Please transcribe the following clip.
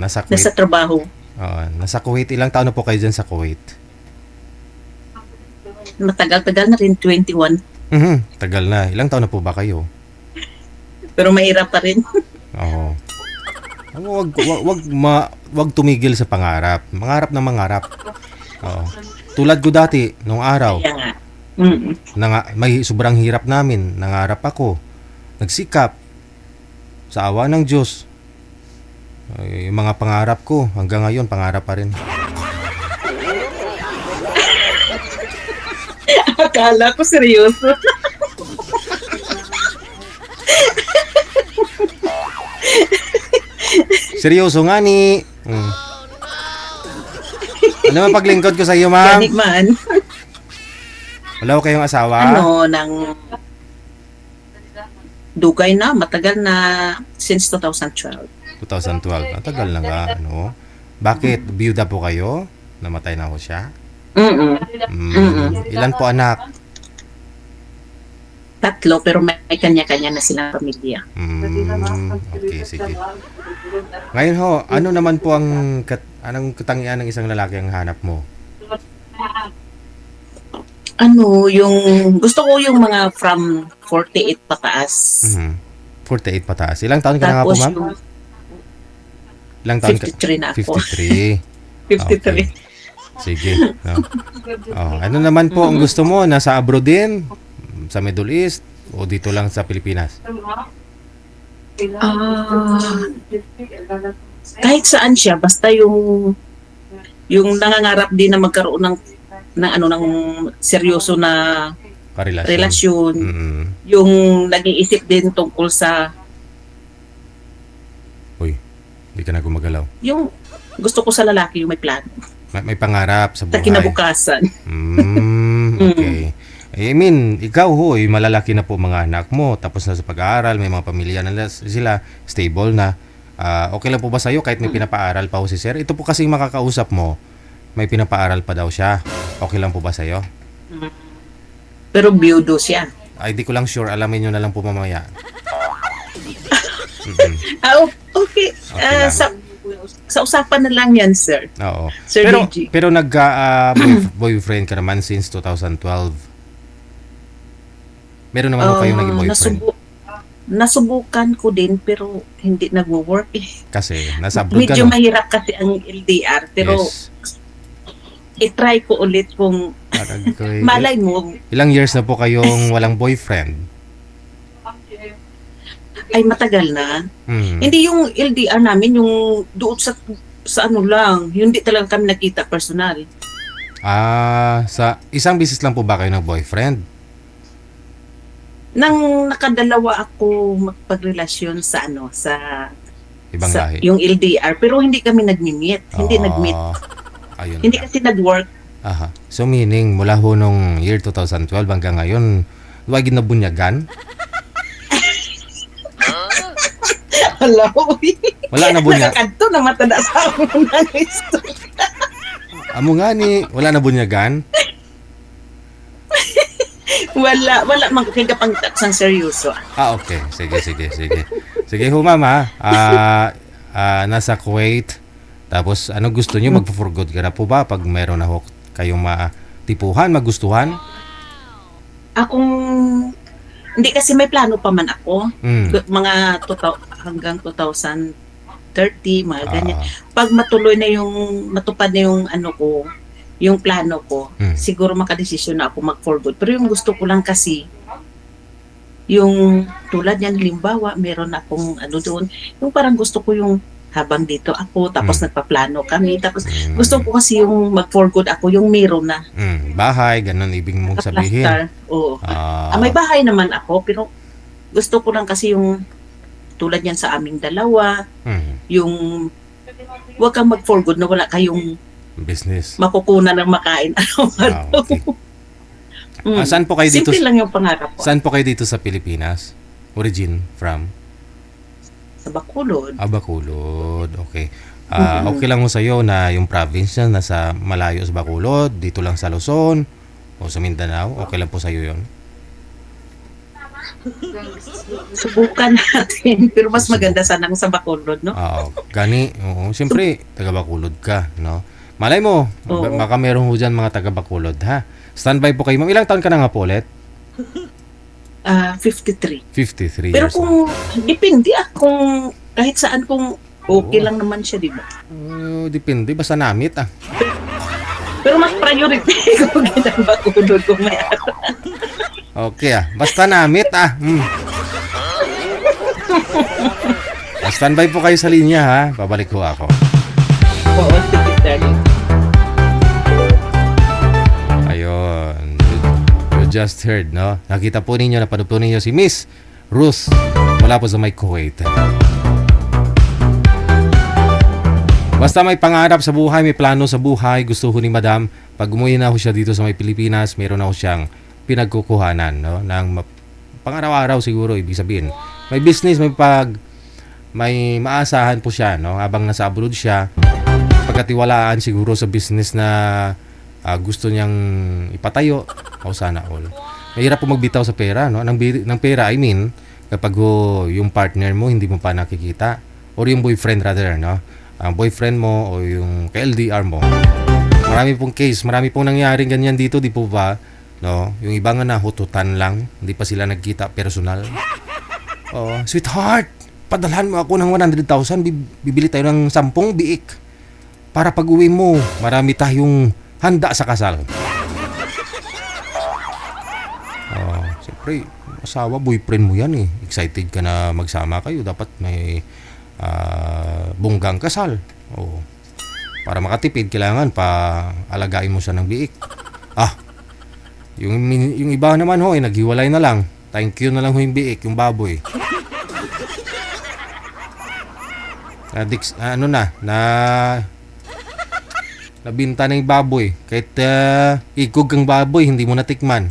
nasa Nasa Kuwait. trabaho. Nasa Kuwait. Ilang taon na po kayo dyan sa Kuwait? Matagal-tagal na rin, 21. Tagal na. Ilang taon na po ba kayo? Pero mahirap pa rin. Oo. Wag tumigil sa pangarap. Mangarap na mangarap. Oo. Tulad ko dati, nung araw, Kaya nga. Mm. may sobrang hirap namin. Nangarap ako. Nagsikap. Sa awa ng Diyos. Yung mga pangarap ko, hanggang ngayon, pangarap pa rin. Akala ko seryoso. Seryoso nga ni. Ano ba paglingkod ko sa iyo, ma'am? Ganik man. Wala ko kayong asawa? Nang dugay na, matagal na, since 2012. 2012. Ang tagal na nga, ano? Bakit? Biyuda po kayo? Namatay na ho siya? Ilan po anak? 3, pero may kanya-kanya na silang pamilya. Okay, sige. Ngayon ho, ano naman po anong katangian ng isang lalaki ang hanap mo? Gusto ko yung mga from 48 pataas. 48 pataas. Ilang taon ka na nga po, Tapos ma'am? yung Ilang taon ka? 53 na ako. 53. 53. Okay. Sige. No. Ano naman po ang gusto mo? Nasa abroad din? Sa Middle East? O dito lang sa Pilipinas? Kahit saan siya, basta yung nangangarap din na magkaroon ng seryoso na relasyon. Yung nag-iisip din tungkol sa Hindi ka na gumagalaw. yung gusto ko sa lalaki yung may plano. May pangarap sa Sa buhay. kinabukasan. Okay. I mean, ikaw hoy, malalaki na po mga anak mo, tapos na sa pag-aaral, may mga pamilya na sila, stable na. Okay lang po ba sa'yo kahit may pinapaaral pa ho si sir? Ito po kasing makakausap mo, may pinapaaral pa daw siya. Okay lang po ba sa'yo? Pero biyudo siya. Ay, di ko lang sure. Alamin nyo na lang po mamaya. Okay. Okay lang. Sa usapan na lang yan, sir. Oo. Sir DG. Pero boyfriend ka naman since 2012. Meron naman po kayong naging boyfriend. Nasubukan ko din pero hindi nagwo-work eh. Kasi nasa abroad ka, Medyo no? mahirap kasi ang LDR pero Yes. i-try ko ulit kung malay mo. Ilang years na po kayong walang boyfriend? Ay matagal na. Hindi yung LDR namin, yung doon sa ano lang, hindi talaga kami nakita personal. Sa isang bisis lang po ba kayo ng boyfriend? Nang nakadalawa ako magpagrelasyon sa Ibang lahi? yung LDR, pero hindi kami nag-meet. Hindi nag-meet. Ayun Hindi lang. kasi nag-work. Aha. So meaning, mula ho nung year 2012 hanggang ngayon, wag ginabunyagan? Hello. Wala na bunyag. Nakakadto na matada sa akong nanisto. Amo nga ni, wala na bunyagan? Wala man kay pang sang seryoso. Okay. Sige. Sige ho, ma'am, ha. Nasa Kuwait. Tapos, ano gusto nyo? Magpo-for good ka na po ba? Pag meron na ho kayong matipuhan, magustuhan? Hindi kasi may plano pa man ako. Mga hanggang 2030, mga ganyan. Pag matupad na yung yung plano ko, siguro makadesisyon na ako mag-for good. Pero yung gusto ko lang kasi, yung tulad yan, halimbawa, meron akong doon, yung parang gusto ko yung habang dito ako, tapos nagpaplano kami, tapos gusto ko kasi yung mag-for good ako, yung meron na. Bahay, ganun ibig mong sabihin. Oo. May bahay naman ako, pero gusto ko lang kasi yung tulad yan sa aming dalawa, yung wag kang mag-for good na wala kayong business. Makukunan ng makain. Okay. Saan po kayo dito? Simple lang yung pangarap ko. Saan po kayo dito sa Pilipinas? Origin from? Sa Bacolod. Bacolod. Okay. Okay lang mo sa'yo na yung province na nasa malayo sa Bacolod, dito lang sa Luzon o sa Mindanao. Okay lang po sa'yo yun? Subukan natin. Pero mas maganda sanang sa Bacolod, no? Oo, gani. Oo, siyempre, taga Bacolod ka, no? Malay mo, Oo. baka meron ho dyan mga taga Bacolod, ha? Standby po kayo, ma'am. Ilang taon ka na nga po ulit? 53. 53 Pero years old. kung, depende kung kahit saan kung okay lang naman siya, di ba? Depende, basta namit, ah. Pero mas priority ko ginang Bacolod kung may Okay, ah. Basta namit, ah. Standby po kayo sa linya, ha? Pabalik ko ako. Oo, secretary. Ayun. You just heard, no? Nakita po ninyo, napanood po ninyo si Miss Ruth mula po sa may Kuwait. Basta may pangarap sa buhay, may plano sa buhay, gusto ho ni Madam, pag umuwi na ho siya dito sa may Pilipinas, meron na ho siyang pinagkukuhanan, no? Pang-araw-araw siguro, ibig sabihin. May business, may maasahan po siya, no? Habang nasa abroad siya, pagkatiwalaan siguro sa business na gusto niyang ipatayo, o sana all. Mahirap po magbitaw sa pera, no? Ng pera, I mean, kapag yung partner mo hindi mo pa nakikita, or yung boyfriend rather, no? Ang boyfriend mo o yung ka-LDR mo. Marami pong case, marami pong nangyaring ganyan dito, di po ba? No? Yung iba nga nahututan lang, hindi pa sila nagkita personal. Oh, sweetheart, padalhan mo ako ng 100,000, bibili tayo ng 10 biik. Para pag uwi mo, marami tayong handa sa kasal. Oh, siyempre, asawa, boyfriend mo yan eh. Excited ka na magsama kayo, dapat may bunggang kasal. Oh. Para makatipid, kailangan pa alagain mo siya ng biik. Yung iba naman ho, naghiwalay na lang. Thank you na lang ho yung biik, yung baboy. Nabinta na yung baboy. Kahit ikog ang baboy, hindi mo natikman.